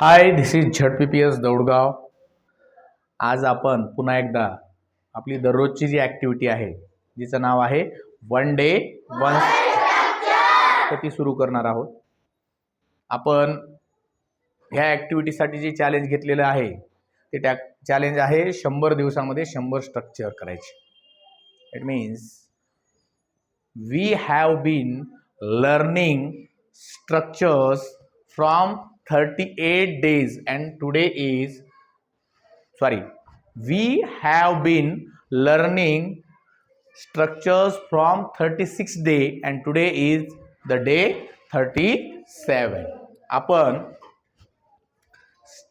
हाय, दिस is झडपीपीएस दौडगाव. आज आपण पुन्हा एकदा आपली दररोजची जी ॲक्टिव्हिटी आहे जिचं नाव आहे वन डे वन तर ती सुरू करणार आहोत. आपण ह्या ॲक्टिव्हिटीसाठी जे चॅलेंज घेतलेलं आहे ते चॅलेंज आहे 100 दिवसामध्ये 100 स्ट्रक्चर करायचे. It means we have been learning structures from 38 days and today is we have been learning structures from 36 day and today is the day 37. आपण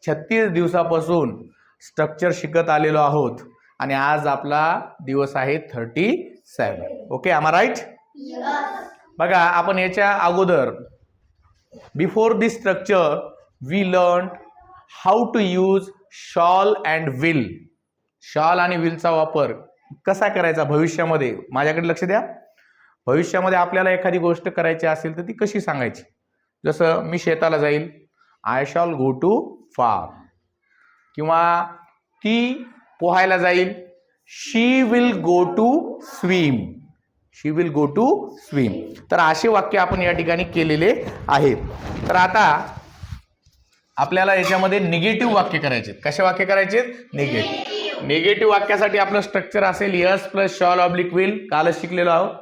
36 दिवसापासून स्ट्रक्चर शिकत आलेलो आहोत आणि आज आपला दिवस आहे 37. Okay, am I right? बघा, आपण याच्या अगोदर before this structure we learned how to use shall and will. shall आणि will चा वापर कसा करायचा भविष्यामध्ये. माझ्याकडे लक्ष द्या. भविष्यामध्ये आपल्याला एखादी गोष्ट करायची असेल तर ती कशी सांगायची. जसं मी शेताला जाईल, I shall go to farm. किंवा ती पोहायला जाईल, she will go to swim. She will go to swim. तर असे वाक्य आपण या ठिकाणी केलेले आहेत. तर आता आपल्याला याच्यामध्ये निगेटिव्ह वाक्य करायचे. कसे वाक्य करायचे? निगेटिव्ह वाक्यासाठी आपलं स्ट्रक्चर असेल yes plus shawl oblique will. कालच शिकलेलो आहोत.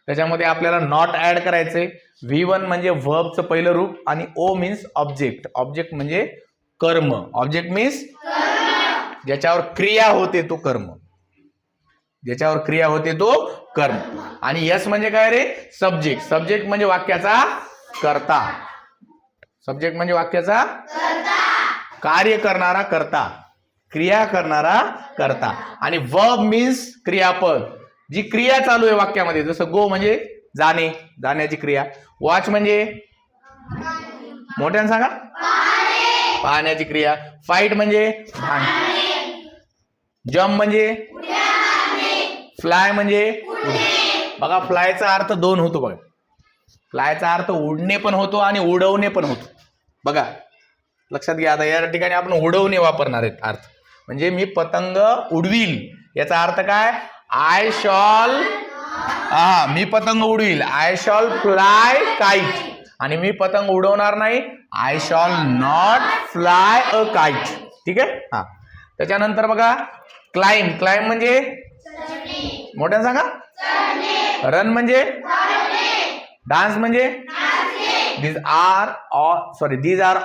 त्याच्यामध्ये आपल्याला नॉट ऍड करायचे. V1 म्हणजे व्हर्बचं पहिलं रूप आणि O मीन्स ऑब्जेक्ट. ऑब्जेक्ट म्हणजे कर्म. ऑब्जेक्ट मीन्स ज्याच्यावर क्रिया होते तो कर्म. ज्याच्यावर क्रिया होते तो कर्म. आणि यस म्हणजे काय रे? सब्जेक्ट. सब्जेक्ट म्हणजे वाक्याचा कर्ता. सब्जेक्ट म्हणजे वाक्याचा कार्य करणारा कर्ता, क्रिया करणारा कर्ता. आणि वर्ब मीन्स क्रियापद. जी क्रिया चालू आहे वाक्यामध्ये, जसं गो म्हणजे जाणे, जाण्याची क्रिया. वॉच म्हणजे मोठ्यानं सांगा, पाहण्याची क्रिया. फाईट म्हणजे जम्प म्हणजे, फ्लाय म्हणजे बघा, फ्लायचा अर्थ दोन होतो. बघा, फ्लायचा अर्थ उडणे पण होतो आणि उडवणे पण होतो. बघा, लक्षात घ्या. आता या ठिकाणी आपण उडवणे वापरणार आहेत अर्थ. म्हणजे मी पतंग उडवील याचा अर्थ काय? आय शॉल, मी पतंग उडवील, आय शॉल फ्लाय काइट. आणि मी पतंग उडवणार नाही, I shall not fly a kite. ठीक आहे. हा, त्याच्यानंतर बघा, क्लाइम. क्लाइम म्हणजे मोठ्यानं सांगा. रन म्हणजे, डान्स म्हणजे, these are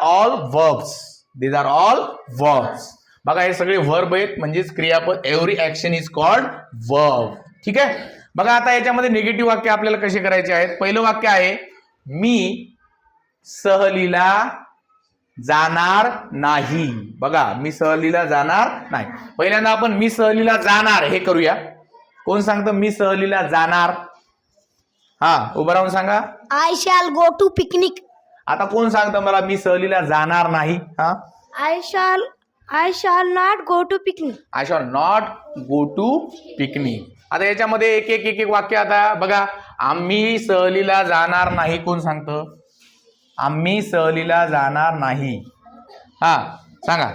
all verbs. These are all verbs. बघा, हे सगळे वर्ब आहेत, म्हणजेच क्रियापद. Every action is called verb. ठीक आहे. बघा, आता याच्यामध्ये निगेटिव्ह वाक्य आपल्याला कसे करायचे आहेत. पहिलं वाक्य आहे मी सहलीला जाणार नाही. बघा, मी सहलीला जाणार नाही. पहिल्यांदा आपण मी सहलीला जाणार हे करूया. कोण सांगतं मी सहलीला जाणार? हा, उभं राहून सांगा. I shall go to picnic. आता कोण सांगतं मला मी सहलीला जाणार नाही? हा, I shall not go to picnic. I shall not go to picnic. आता याच्यामध्ये एक एक वाक्य. आता बघा, आम्ही सहलीला जाणार नाही. कोण सांगतं? आम्ही सहलीला जाणार नाही. हा, सांगा.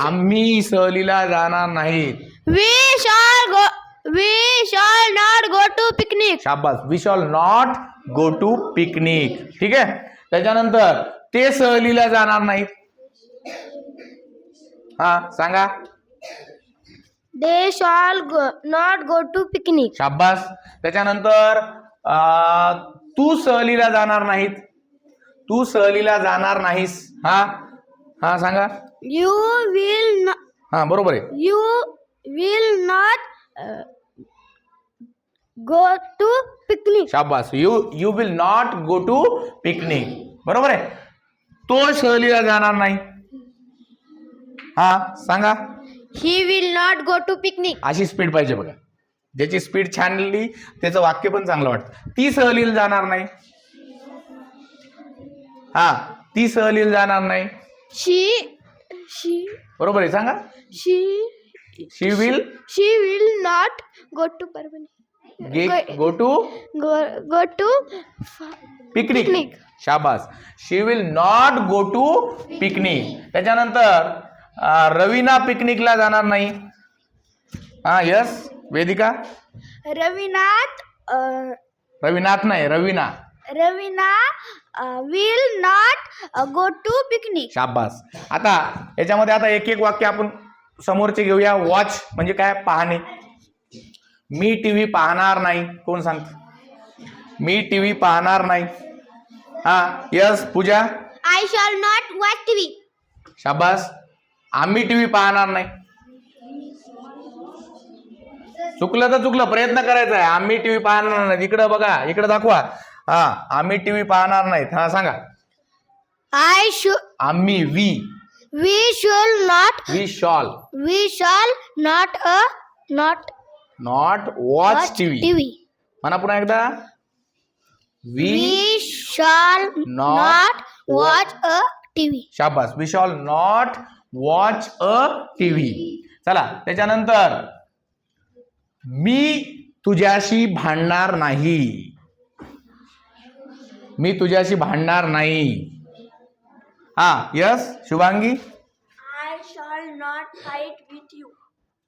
आम्ही सहलीला जाणार नाही. We shall not go to picnic. शाबास. We shall not go to picnic. ठीक आहे. त्याच्यानंतर ते सहलीला जाणार नाहीत. हा, सांगा. They shall not go to picnic. शाबास. त्याच्यानंतर तू सहलीला जाणार नाहीत. तू सहलीला जाणार नाहीस. हा हा, सांगा. You will not. हा, बरोबर आहे. You will not go to picnic. शाबास. You will not go to picnic. बरोबर आहे. तो सहलीला जाणार नाही. हा, सांगा. He will not go to picnic. अशी स्पीड पाहिजे बघा. ज्याची स्पीड छान लिहिली त्याचं वाक्य पण चांगलं वाटतं. ती सहलीला जाणार नाही. हा, ती सहलीला जाणार नाही. She बरोबर आहे. सांगा. She will not go to Parvani. go to Go to picnic. शाबास. She will not go to picnic. त्याच्यानंतर रवीना पिकनिकला जाणार नाही. हा यस वेदिका. रविनाथ नाही, Raveena. Raveena will not go to picnic. शाबास. आता याच्यामध्ये आता एक एक वाक्य आपण समोरचे घेऊया. वॉच म्हणजे काय? पाहणे. मी टीव्ही पाहणार नाही. कोण सांगत? मी टीव्ही पाहणार नाही. हा yes Pooja. I shall not watch TV. शाबास. आम्ही टीव्ही पाहणार नाही. चुकलं तर चुकलं, प्रयत्न करायचा आहे. आम्ही टीव्ही पाहणार नाही. इकडं बघा, इकडं दाखवा. हा आम्ही टीव्ही पाहणार नाहीत. हा सांगा. आम्ही we shall not watch TV. म्हणा पुन्हा एकदा. We shall not watch a TV. शाबास. We shall not watch a TV. चला त्याच्यानंतर मी तुझ्याशी भांडणार नाही. मी तुझ्याशी भांडणार नाही. हा yes Shubhangi. I shall not fight with you.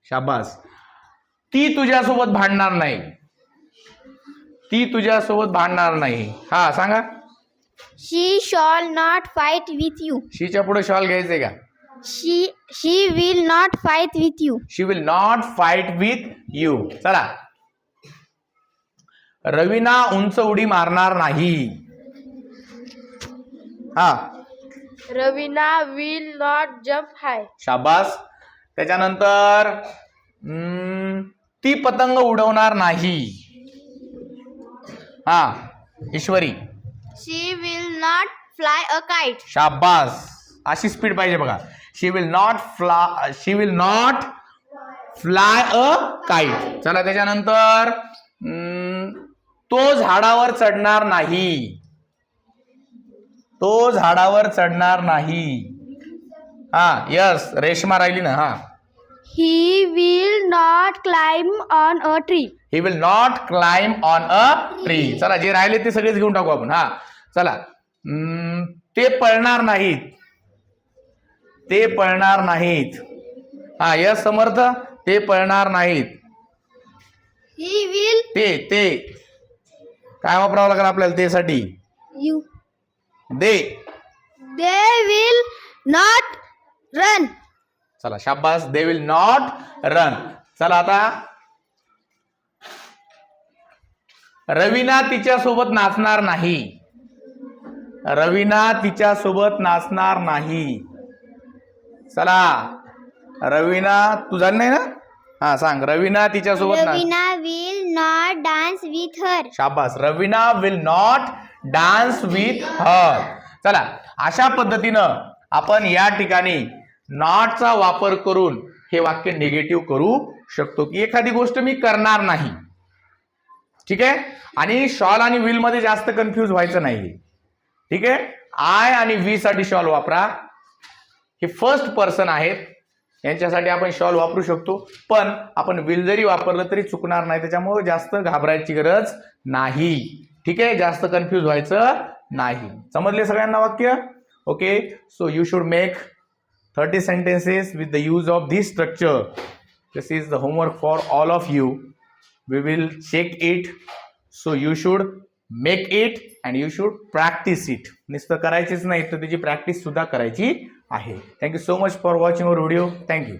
शाबास. ती तुझ्यासोबत भांडणार नाही. ती तुझ्यासोबत भांडणार नाही. हा सांगा. She shall not fight with you. शीच्या पुढे शॉल घ्यायचे का? She will not fight with you. She will not fight with you. चला. रवीना उंच उडी मारणार नाही. हा. Raveena will not jump high. शाबास. त्याच्यानंतर ती पतंग उडवणार नाही. हा Ishwari. She will not fly a kite. शाबास. अशी स्पीड पाहिजे बघा. She will not fly a kite. चला त्याच्यानंतर तो झाडावर चढणार नाही. तो झाडावर चढणार नाही. हा यस रेशमा राहिली ना. हा. He will not climb on a tree. He will not climb on a tree. चला जे राहिले ते सगळेच घेऊन टाकू आपण. हा चला. ते पळणार नाहीत. ते पळणार नाहीत. हा यस समर्थ. ते पळणार नाहीत. ही विल ते काय वापरावं लागेल आपल्याला ते साठी? You. They will not run. चला शाबास. They will not run. चला आता रवीना तिच्यासोबत नाचणार नाही. रवीना तिच्यासोबत नाचणार नाही. चला रवीना तू झाली नाही ना. हा सांग. रवीना तिच्यासोबत Raveena will not dance with her. शाबास. Raveena will not dance with her. चला अशा पद्धतीनं आपण या ठिकाणी नॉटचा वापर करून हे वाक्य निगेटिव्ह करू शकतो की एखादी गोष्ट मी करणार नाही. ठीक आहे. आणि शॉल आणि विल मध्ये जास्त कन्फ्यूज व्हायचं नाही. ठीक आहे. आय आणि वी साठी शॉल वापरा. हे फर्स्ट पर्सन आहेत यांच्यासाठी आपण शॉल वापरू शकतो. पण आपण विल जरी वापरलं तरी चुकणार नाही. त्याच्यामुळे जास्त घाबरायची गरज नाही. ठीक आहे. जास्त कन्फ्यूज व्हायचं नाही. समजले सगळ्यांना वाक्य? Okay. So you should make 30 sentences with the use of this structure. This is the homework for all of you. We will check it. So you should make it and you should practice it. नुसतं करायचीच नाही तर त्याची practice सुद्धा करायची आहे. Thank you so much for watching our video. Thank you.